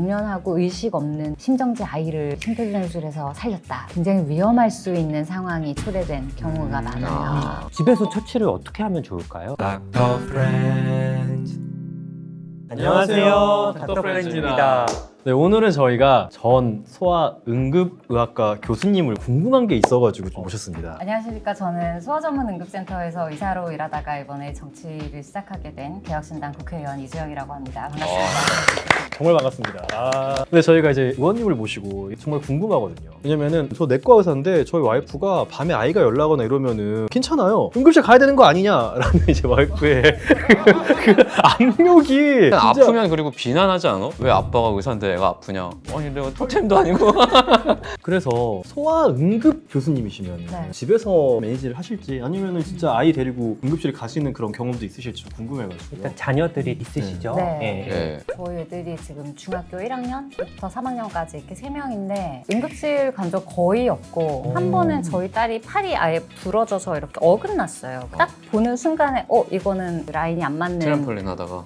당면하고 의식 없는 심정지 아이를 심폐소생술에서 살렸다. 굉장히 위험할 수 있는 상황이 초래된 경우가 많아요. 집에서 처치를 어떻게 하면 좋을까요? 닥터 프렌즈. 안녕하세요, 닥터 프렌즈입니다. 네, 오늘은 저희가 전 소아응급의학과 교수님을 궁금한 게 있어가지고 좀 모셨습니다. 안녕하십니까. 저는 소아전문응급센터에서 의사로 일하다가 이번에 정치를 시작하게 된 개혁신당 국회의원 이주영이라고 합니다. 반갑습니다. 정말 반갑습니다. 근데 저희가 이제 의원님을 모시고 정말 궁금하거든요. 왜냐면은 저 내과 의사인데 저희 와이프가 밤에 아이가 연락오거나 이러면은 괜찮아요, 응급실 가야 되는 거 아니냐라는 이제 와이프의 그 압력이 진짜... 아프면 그리고 비난하지 않아? 왜 아빠가 의사인데 애가 아프냐? 아니 내가 토템도 아니고. 그래서 소아응급 교수님이시면 네. 집에서 매니지를 하실지 아니면은 진짜 아이 데리고 응급실 가시는 그런 경험도 있으실지 좀 궁금해가지고. 일단 자녀들이 있으시죠? 네. 예. 저희 애들이 지금 중학교 1학년부터 3학년까지 이렇게 3명인데 응급실 간 적 거의 없고 한 번은 저희 딸이 팔이 아예 부러져서 이렇게 어긋났어요. 딱 보는 순간에 이거는 라인이 안 맞는 트램폴린 하다가.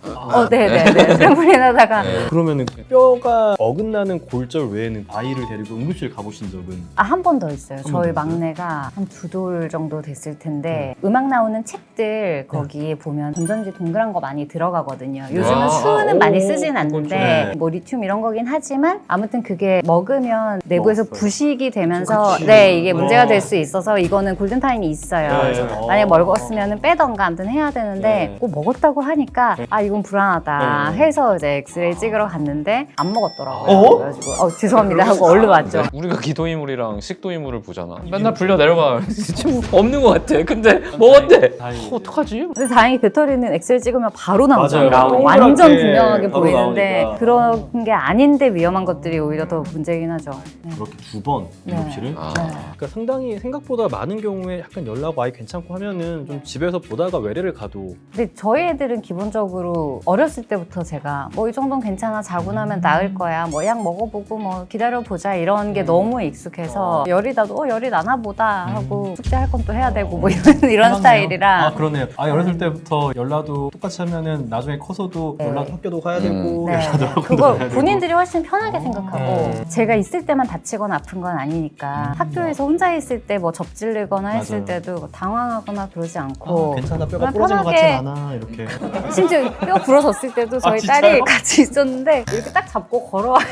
네네네. 트램폴린 하다가 그러면은 뼈가 어긋나는 골절 외에는 아이를 데리고 응급실 가보신 적은? 한 번 더 있어요. 번 저희 더 있어요? 막내가 한 2돌 정도 됐을 텐데 음악 나오는 책들 거기에 보면 건전지 동그란 거 많이 들어가거든요. 요즘은 수는 많이 쓰진 않는데 네. 뭐 리튬 이런 거긴 하지만 아무튼 그게 먹으면 내부에서 먹었어요. 부식이 되면서 그치. 이게 문제가 될 수 있어서 이거는 골든타임이 있어요. 네. 그래서 만약에 먹었으면 빼던가 아무튼 해야 되는데 네. 꼭 먹었다고 하니까 이건 불안하다 네. 해서 이제 엑스레이 찍으러 갔는데 안 먹었더라고요. 그래가지고 죄송합니다 하고 얼른 왔죠. 우리가 기도이물이랑 식도이물을 보잖아. 맨날 불려 내려가. 지금 없는 것 같아. 근데 먹었대. 다행이죠. 어떡하지? 근데 다행히 배터리는 엑스레이 찍으면 바로 맞아요. 나오잖아요. 완전 동그랗게 분명하게 바로 보이는데 나오니까. 그런 게 아닌데 위험한 것들이 오히려 더 문제긴 하죠. 네. 그렇게 2번 네. 응급실을? 아. 네. 그러니까 상당히 생각보다 많은 경우에 약간 연락 아이 괜찮고 하면은 좀 집에서 보다가 외래를 가도. 근데 저희 애들은 기본적으로 어렸을 때부터 제가 이 정도는 괜찮아, 자고 나면 나을 거야, 약 먹어보고 기다려보자 이런 게 너무 익숙해서 열이 나도 열이 나나 보다 하고 숙제할 건 또 해야 되고 이런 스타일이라. 그러네요. 어렸을 때부터 연락도 똑같이 하면은 나중에 커서도 네. 연락 학교도 가야 되고 네, 연락도 네. 하고 그걸 가야 되고. 본인들이 훨씬 편하게 생각하고 제가 있을 때만 다치거나 아픈 건 아니니까 학교에서 혼자 있을 때 접질리거나 했을 맞아요. 때도 당황하거나 그러지 않고 괜찮아, 뼈가 그냥 부러진 것 편하게. 같진 않아 이렇게. 심지어 뼈 부러졌을 때도 저희 진짜요? 딸이 같이 있었는데 이렇게 딱 잡고 걸어와요.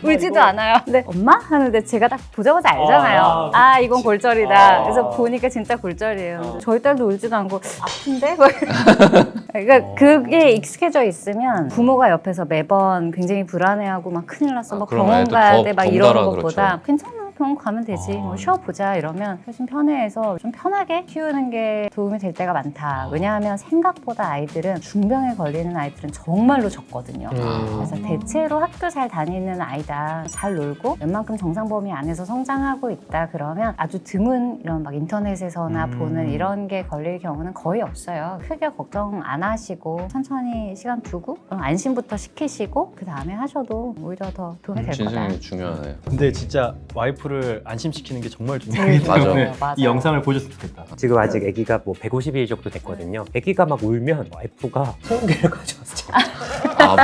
울지도 않아요. 근데 엄마? 하는데 제가 딱 보자마자 알잖아요. 이건 골절이다. 그래서 보니까 진짜 골절이에요. 저희 딸도 울지도 않고 아픈데? 그러니까 그게 익숙해져 있으면 부모가 옆에서 매번 굉장히 불안해하고 큰일 났어, 그럼 병원 애도 가야 더 돼 이런 덩달아 것보다 그렇죠. 괜찮아, 병원 가면 되지, 쉬어보자 이러면 훨씬 편해해서 좀 편하게 키우는 게 도움이 될 때가 많다. 왜냐하면 생각보다 아이들은 중병에 걸리는 아이들은 정말로 적거든요. 그래서 대체로 학교 잘 다니는 아이다, 잘 놀고 웬만큼 정상 범위 안에서 성장하고 있다 그러면 아주 드문 이런 인터넷에서나 보는 이런 게 걸릴 경우는 거의 없어요. 크게 걱정 안 하시고 천천히 시간 두고 안심부터 시키시고 그 다음에 하셔도 오히려 더 도움이 될 거다. 진심이 중요하네. 근데 진짜 와이프를 안심시키는 게 정말 제일 중요하기 맞아. 때문에 맞아요. 이 영상을 보셨으면 좋겠다. 지금 아직 아기가 150일 정도 됐거든요. 아기가 막 울면 와이프가 체온계를 가져왔어요.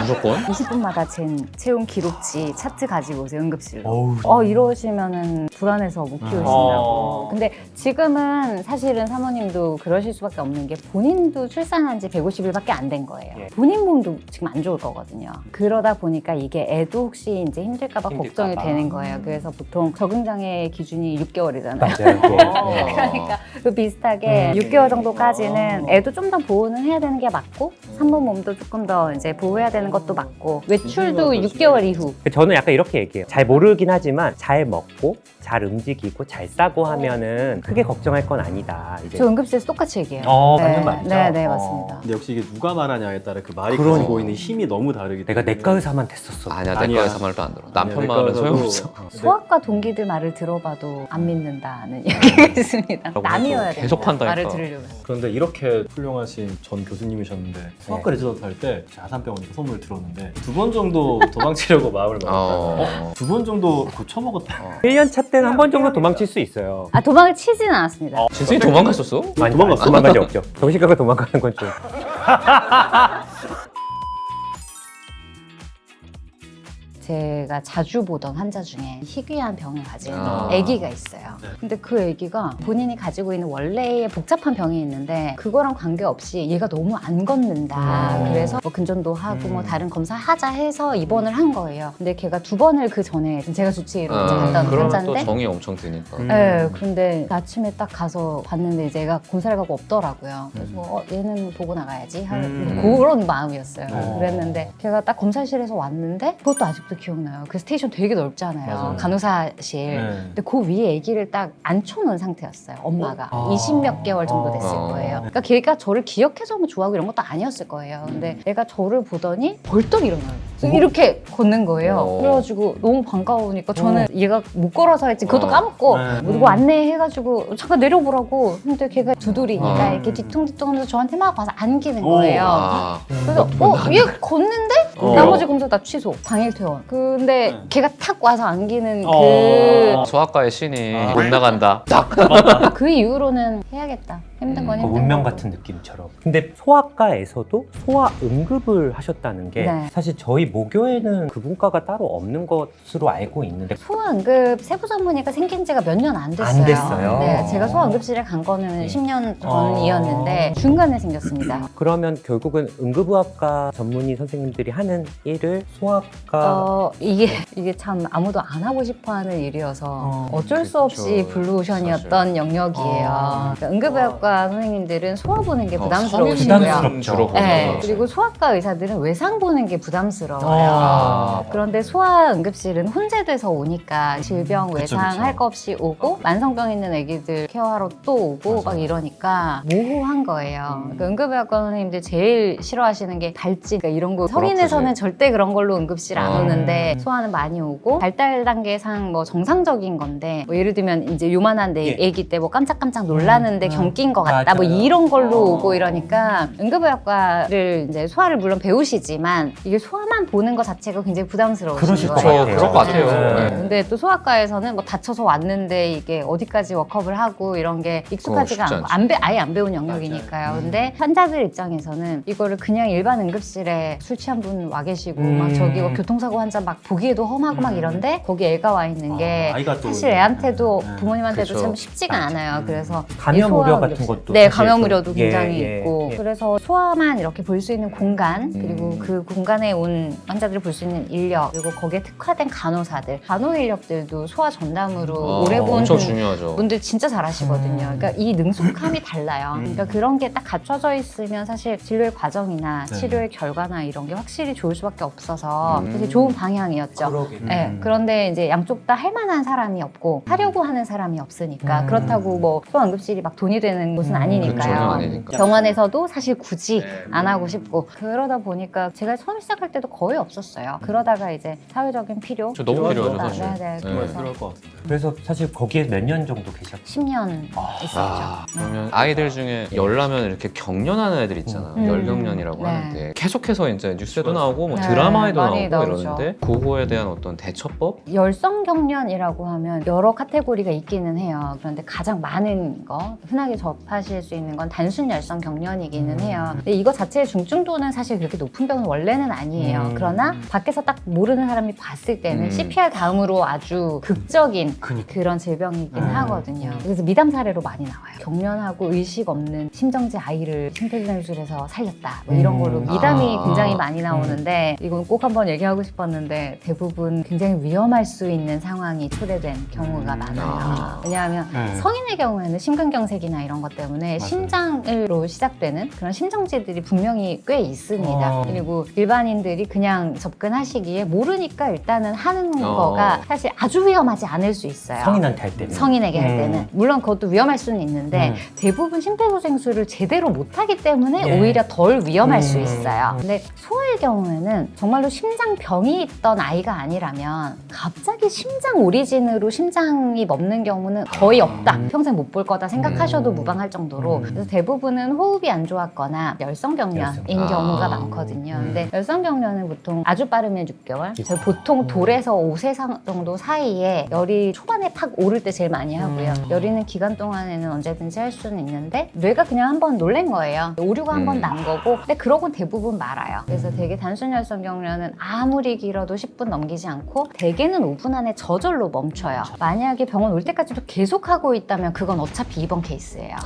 무조건? 20분마다 잰 체온 기록지 차트 가지고 오세요, 응급실로. 어우. 이러시면은 불안해서 못 키우신다고. 근데 지금은 사실은 사모님도 그러실 수밖에 없는 게 본인도 출산한 지 150일밖에 안 된 거예요. 예. 본인 몸도 지금 안 좋을 거거든요. 그러다 보니까 이게 애도 혹시 이제 힘들까봐 걱정이 되는 거예요. 그래서 보통 적응장애 기준이 6개월이잖아요. 맞아요. 그러니까 그 비슷하게 6개월 정도까지는 애도 좀 더 보호는 해야 되는 게 맞고 산모 몸도 조금 더 이제 보호해야 되는 것도 맞고 외출도 6개월 이후. 저는 약간 이렇게 얘기해요. 잘 모르긴 하지만 잘 먹고 잘 움직이고 잘 싸고 하면은 크게 걱정할 건 아니다. 이제. 저 응급실에서 똑같이 얘기해요. 맞는 말이죠. 네, 맞습니다. 근데 역시 이게 누가 말하냐에 따라 그 말이 그러니까. 가지고 있는 힘이 너무 다르기 때문에. 내가 내과 의사만 됐었어. 아니야, 아니야. 내과에서 말도 안 들어. 남편 아니야, 말은 내과에서도- 소용없어. 소아과 동기들 말을 들어봐도 안 믿는다는 얘기가 있습니다. 남이어야 돼요. 계속 판다니까. 말을 들으려면. 그런데 이렇게 훌륭하신 전 교수님이셨는데 소아과 레지던트 할 때 아산병원에서 소문을 들었는데 2번 정도 도망치려고 마음을 먹었다가 2번 정도 고쳐먹었다. 1년 차 때는 한 번 정도 도망칠 수 있어요. 도망을 치지는 않았습니다. 진승이 도망갔었어? 많이 도망갔어? 도망간 적 없죠. 정신과가 도망가는 건 좀. 제가 자주 보던 환자 중에 희귀한 병을 가진 아. 아기가 있어요. 근데 그 아기가 본인이 가지고 있는 원래의 복잡한 병이 있는데 그거랑 관계없이 얘가 너무 안 걷는다. 그래서 뭐 근전도 하고 뭐 다른 검사하자 해서 입원을 한 거예요. 근데 걔가 2번을 그 전에 제가 주치의로 이제 갔던 그러면 또 환자인데 정이 엄청 드니까. 네, 그런데 아침에 딱 가서 봤는데 이제 얘가 검사를 가고 없더라고요. 그래서 얘는 보고 나가야지 하는 그런 마음이었어요. 그랬는데 걔가 딱 검사실에서 왔는데 그것도 아직도 기억나요. 그 스테이션 되게 넓잖아요. 맞아요. 간호사실. 근데 그 위에 아기를 딱 앉혀놓은 상태였어요. 엄마가. 아. 20몇 개월 정도 됐을 아. 거예요. 그러니까 걔가 저를 기억해서 뭐 좋아하고 이런 것도 아니었을 거예요. 근데 애가 저를 보더니 벌떡 일어나요. 이렇게 걷는 거예요. 어. 그래가지고 너무 반가우니까 저는 얘가 못 걸어서 했지 그것도 어. 까먹고 네. 뭐 누구 안내해가지고 잠깐 내려보라고. 근데 걔가 두드리니까 어. 이렇게 뒤뚱뒤뚱 하면서 저한테 막 와서 안기는 거예요. 아. 그래서 얘 걷는데? 어. 나머지 검사 다 취소. 당일 퇴원. 근데 네. 걔가 탁 와서 안기는 소아과의 신이 못 나간다. 그 이후로는 해야겠다. 힘든 건 그 힘든 운명 거고. 같은 느낌처럼. 근데 소아과에서도 소아 응급을 하셨다는 게 네. 사실 저희 모교에는 그 분과가 따로 없는 것으로 알고 있는데 소아응급 세부 전문의가 생긴 지가 몇 년 안 됐어요. 안 됐어요? 네, 제가 소아응급실에 간 거는 10년 전이었는데 중간에 생겼습니다. 그러면 결국은 응급의학과 전문의 선생님들이 하는 일을 소아과 이게 참 아무도 안 하고 싶어하는 일이어서 어쩔 수 없이 그쵸. 블루오션이었던 영역이에요. 그러니까 응급의학과 선생님들은 소아 보는 게 부담스러우시고요. 부담스럽죠. 주로 네, 보는 그리고 소아과 의사들은 외상 보는 게 부담스러워요. 아. 그런데 소아 응급실은 혼재돼서 오니까 질병 그쵸, 외상 그쵸. 할 거 없이 오고 만성병 있는 애기들 케어하러 또 오고 막 이러니까 모호한 거예요. 그러니까 응급의학과 선생님들 제일 싫어하시는 게 발진 그러니까 이런 거 성인에서는 절대 그런 걸로 응급실 안 오는데 소아는 많이 오고 발달 단계상 뭐 정상적인 건데 뭐 예를 들면 이제 요만한데 애기 때 뭐 깜짝깜짝 놀라는데 경기인 것 같다 뭐 맞아요. 이런 걸로 오고 이러니까 응급의학과를 이제 소아를 물론 배우시지만 이게 소아만 보는 것 자체가 굉장히 부담스러우신 그러실 것 거예요. 같아요. 그럴 것 같아요. 네. 네. 근데 또 소아과에서는 뭐 다쳐서 왔는데 이게 어디까지 워크업을 하고 이런 게 익숙하지가 쉽지 않고 아예 안 배운 영역이니까요. 근데 환자들 입장에서는 이거를 그냥 일반 응급실에 술 취한 분 와 계시고 막 저기 뭐 교통사고 환자 막 보기에도 험하고 막 이런데 거기 애가 와 있는 게 아이가 또 사실 애한테도 부모님한테도 그쵸. 참 쉽지가 않아요. 그래서 감염 이 소아 우려 응급실. 같은 것도 네, 사실 감염 좀- 우려도 굉장히 예, 있고 예. 그래서 소아만 이렇게 볼 수 있는 공간 그리고 그 공간에 온 환자들을 볼 수 있는 인력 그리고 거기에 특화된 간호사들 간호 인력들도 소아 전담으로 오래 본 엄청 중요하죠. 분들 진짜 잘하시거든요. 그러니까 이 능숙함이 달라요. 그러니까 그런 게 딱 갖춰져 있으면 사실 진료의 과정이나 치료의 결과나 이런 게 확실히 좋을 수밖에 없어서 되게 좋은 방향이었죠. 그러게. 네, 그런데 이제 양쪽 다 할 만한 사람이 없고 하려고 하는 사람이 없으니까 그렇다고 뭐 소아응급실이 막 돈이 되는 곳은 그쵸, 아니니까요. 아니니까. 병원에서도 사실 굳이 안 하고 싶고 그러다 보니까 제가 처음 시작할 때도 거의 없었어요. 그러다가 이제 사회적인 필요 저 너무 필요하죠, 아, 사실. 네네. 네. 그래서 그럴 것 같은데. 그래서 사실 거기에 몇 년 정도 계셨죠? 10년 있었죠. 아, 그러면 아이들 중에 열나면 이렇게 경련하는 애들 있잖아. 열경련이라고 네. 하는데 계속해서 이제 뉴스에도 나오고 뭐 네, 드라마에도 많이 나오고 나오죠. 이러는데 그거에 대한 어떤 대처법? 열성경련이라고 하면 여러 카테고리가 있기는 해요. 그런데 가장 많은 거 흔하게 접하실 수 있는 건 단순 열성 경련이기는 해요. 근데 이거 자체의 중증도는 사실 그렇게 높은 병은 원래는 아니에요. 그러나 밖에서 딱 모르는 사람이 봤을 때는 CPR 다음으로 아주 극적인 그런 질병이긴 하거든요. 그래서 미담 사례로 많이 나와요. 경련하고 의식 없는 심정지 아이를 심폐소생술에서 살렸다. 뭐 이런 걸로 미담이 굉장히 많이 나오는데 이건 꼭 한번 얘기하고 싶었는데 대부분 굉장히 위험할 수 있는 상황이 초래된 경우가 많아요. 왜냐하면 성인의 경우에는 심근경색이나 이런 것 때문에 심장으로 시작되는 그런 심정지들이 분명히 꽤 있습니다. 그리고 일반인들이 그냥 접근하시기에 모르니까 일단은 하는 거가 사실 아주 위험하지 않을 수 있어요. 성인한테 할 때는. 성인에게 할 때는 물론 그것도 위험할 수는 있는데 대부분 심폐소생술을 제대로 못하기 때문에 예. 오히려 덜 위험할 수 있어요. 근데 소아의 경우에는 정말로 심장병이 있던 아이가 아니라면 갑자기 심장 오리진으로 심장이 멎는 경우는 거의 없다. 평생 못 볼 거다 생각하셔도 무방하지 걱정할 정도로. 그래서 대부분은 호흡이 안 좋았거나 열성경련인 경우가 많거든요. 근데 열성경련은 보통 아주 빠르면 6개월. 저희 보통 돌에서 5세 정도 사이에 열이 초반에 팍 오를 때 제일 많이 하고요. 열이 있는 기간 동안에는 언제든지 할 수는 있는데 뇌가 그냥 한번 놀란 거예요. 오류가 한번 난 거고. 근데 그러고는 대부분 말아요. 그래서 되게 단순 열성경련은 아무리 길어도 10분 넘기지 않고 대개는 5분 안에 저절로 멈춰요. 만약에 병원 올 때까지도 계속 하고 있다면 그건 어차피 입원 케이스예요.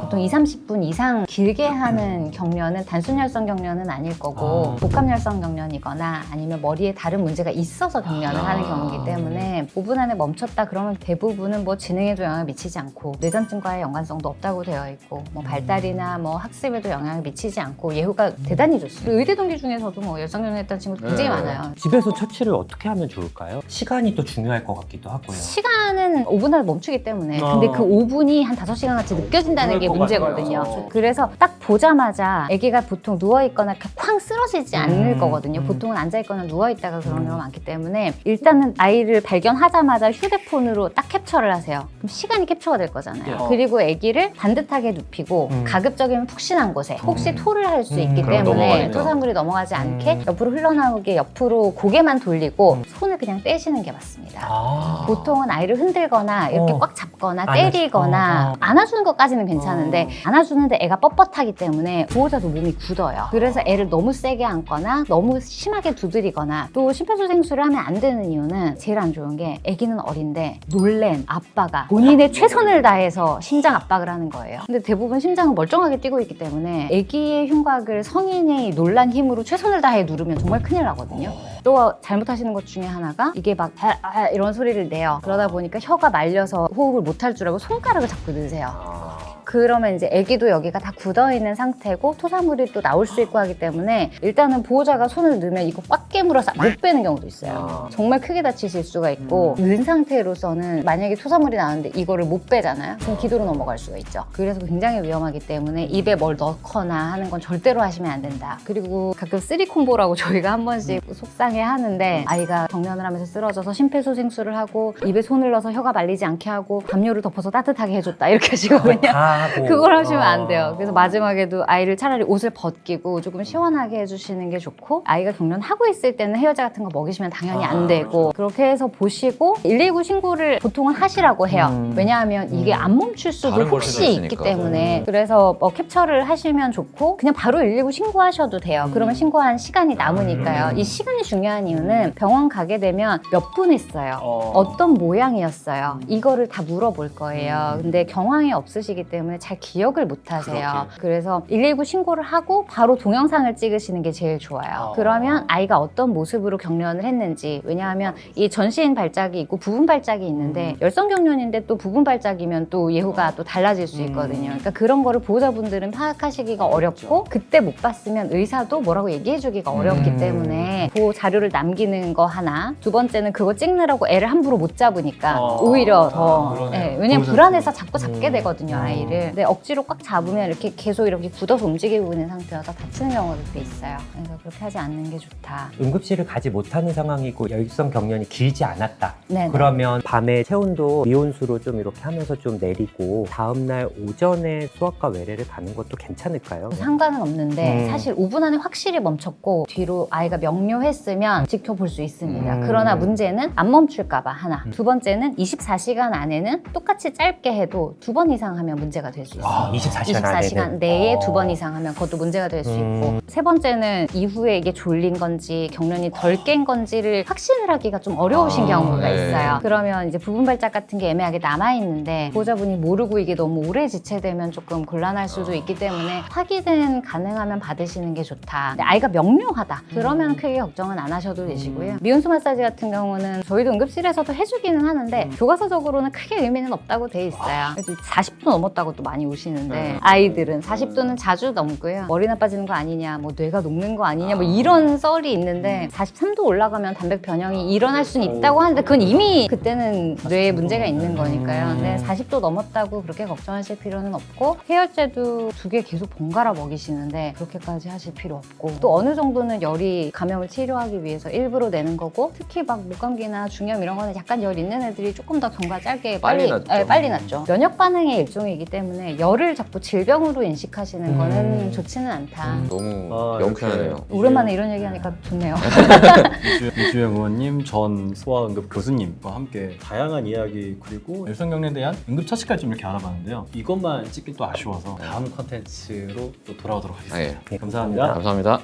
보통 20-30분 이상 길게 하는 경련은 단순 열성 경련은 아닐 거고 복합 열성 경련이거나 아니면 머리에 다른 문제가 있어서 경련을 하는 경우이기 때문에 5분 안에 멈췄다 그러면 대부분은 뭐 지능에도 영향을 미치지 않고 뇌전증과의 연관성도 없다고 되어 있고 뭐 발달이나 뭐 학습에도 영향을 미치지 않고 예후가 대단히 좋습니다. 의대 동기 중에서도 뭐 열성 경련 했던 친구들 굉장히 많아요. 집에서 처치를 어떻게 하면 좋을까요? 시간이 또 중요할 것 같기도 하고요. 시간은 5분 안에 멈추기 때문에 근데 그 5분이 한 5시간 같이 느껴진다는 게 문제거든요. 그래서 딱 보자마자 아기가 보통 누워있거나 이렇게 쾅 쓰러지지 않을 거거든요. 보통은 앉아있거나 누워있다가 그런 경우가 많기 때문에 일단은 아이를 발견하자마자 휴대폰으로 딱 캡처를 하세요. 그럼 시간이 캡처가 될 거잖아요. 그리고 아기를 반듯하게 눕히고 가급적이면 푹신한 곳에 혹시 토를 할 수 있기 때문에 넘어가니까. 토사물이 넘어가지 않게 옆으로 흘러나오게 옆으로 고개만 돌리고 손을 그냥 떼시는 게 맞습니다. 보통은 아이를 흔들거나 이렇게 꽉 잡거나 때리거나 안아주는 것까지는 괜찮은데 안아주는데 애가 뻣뻣하기 때문에 보호자도 몸이 굳어요. 그래서 애를 너무 세게 안거나 너무 심하게 두드리거나 또 심폐소생술을 하면 안 되는 이유는 제일 안 좋은 게 애기는 어린데 놀랜 아빠가 본인의 최선을 다해서 심장 압박을 하는 거예요. 근데 대부분 심장은 멀쩡하게 뛰고 있기 때문에 애기의 흉곽을 성인이 놀란 힘으로 최선을 다해 누르면 정말 큰일 나거든요. 또 잘못하시는 것 중에 하나가 이게 막 이런 소리를 내요. 그러다 보니까 혀가 말려서 호흡을 못할 줄 알고 손가락을 자꾸 넣으세요. 그러면 이제 아기도 여기가 다 굳어있는 상태고 토사물이 또 나올 수 있고 하기 때문에 일단은 보호자가 손을 넣으면 이거 꽉 깨물어서 못 빼는 경우도 있어요. 정말 크게 다치실 수가 있고 는 상태로서는 만약에 토사물이 나오는데 이거를 못 빼잖아요. 그럼 기도로 넘어갈 수가 있죠. 그래서 굉장히 위험하기 때문에 입에 뭘 넣거나 하는 건 절대로 하시면 안 된다. 그리고 가끔 쓰리콤보라고 저희가 한 번씩 속상해 하는데 아이가 경련을 하면서 쓰러져서 심폐소생술을 하고 입에 손을 넣어서 혀가 말리지 않게 하고 담요를 덮어서 따뜻하게 해줬다 이렇게 하시거든요. 그걸 하시면 안 돼요. 그래서 마지막에도 아이를 차라리 옷을 벗기고 조금 시원하게 해주시는 게 좋고 아이가 경련하고 있을 때는 해열제 같은 거 먹이시면 당연히 안 되고 그렇게 해서 보시고 119 신고를 보통은 하시라고 해요. 왜냐하면 이게 안 멈출 수도 다른 걸 혹시 수도 있기 있으니까. 때문에 그래서 뭐 캡처를 하시면 좋고 그냥 바로 119 신고하셔도 돼요. 그러면 신고한 시간이 남으니까요. 이 시간이 중요한 이유는 병원 가게 되면 몇 분 했어요. 어떤 모양이었어요. 이거를 다 물어볼 거예요. 근데 경황이 없으시기 때문에 잘 기억을 못 하세요. 그래서 119 신고를 하고 바로 동영상을 찍으시는 게 제일 좋아요. 그러면 아이가 어떤 모습으로 경련을 했는지 왜냐하면 이 전신 발작이 있고 부분 발작이 있는데 열성 경련인데 또 부분 발작이면 또 예후가 또 달라질 수 있거든요. 그러니까 그런 거를 보호자분들은 파악하시기가 어렵고 그때 못 봤으면 의사도 뭐라고 얘기해주기가 어렵기 때문에 보호 자료를 남기는 거 하나 두 번째는 그거 찍느라고 애를 함부로 못 잡으니까 오히려 더 왜냐면 불안해서 자꾸 잡게 되거든요 아이를. 근데 억지로 꽉 잡으면 이렇게 계속 이렇게 굳어서 움직이고 있는 상태여서 다치는 경우도 꽤 있어요. 그래서 그렇게 하지 않는 게 좋다. 응급실을 가지 못하는 상황이고 열성 경련이 길지 않았다. 네네. 그러면 밤에 체온도 미온수로 좀 이렇게 하면서 좀 내리고 다음날 오전에 수학과 외래를 가는 것도 괜찮을까요? 상관은 없는데 사실 5분 안에 확실히 멈췄고 뒤로 아이가 명료했으면 지켜볼 수 있습니다. 그러나 문제는 안 멈출까 봐 하나. 두 번째는 24시간 안에는 똑같이 짧게 해도 2번 이상 하면 문제가 될 수 있어요. 24시간 24시간 내에 2번 이상 하면 그것도 문제가 될 수 있고 세 번째는 이후에 이게 졸린 건지 경련이 덜 깬 건지를 확신을 하기가 좀 어려우신 경우가 있어요. 그러면 이제 부분 발작 같은 게 애매하게 남아있는데 보호자분이 모르고 이게 너무 오래 지체되면 조금 곤란할 수도 있기 때문에 확인은 가능하면 받으시는 게 좋다. 근데 아이가 명료하다. 그러면 크게 걱정은 안 하셔도 되시고요. 미온수 마사지 같은 경우는 저희도 응급실에서도 해주기는 하는데 교과서적으로는 크게 의미는 없다고 돼 있어요. 그래서 40도 넘었다고 또 많이 오시는데 아이들은 40도는 자주 넘고요. 머리 나빠지는 거 아니냐, 뭐 뇌가 녹는 거 아니냐, 뭐 이런 썰이 있는데 43도 올라가면 단백 변형이 일어날 수는 있다고 하는데 그건 이미 그때는 뇌에 문제가 있는 거니까요. 근데 40도 넘었다고 그렇게 걱정하실 필요는 없고 해열제도 2개 계속 번갈아 먹이시는데 그렇게까지 하실 필요 없고 또 어느 정도는 열이 감염을 치료하기 위해서 일부러 내는 거고 특히 막 목감기나 중염 이런 거는 약간 열 있는 애들이 조금 더 경과 짧게 빨리 났죠. 빨리 났죠. 면역 반응의 일종이기 때문에 때문에 열을 자꾸 질병으로 인식하시는 거는 좋지는 않다. 너무 명쾌하네요. 오랜만에 이런 얘기하니까 좋네요. 이주영 의원님 전 소아응급 교수님과 함께 다양한 이야기 그리고 일성경례에 대한 응급처치까지 좀 이렇게 알아봤는데요. 이것만 찍기 또 아쉬워서 다음 컨텐츠로 또 돌아오도록 하겠습니다. 네. 감사합니다. 감사합니다.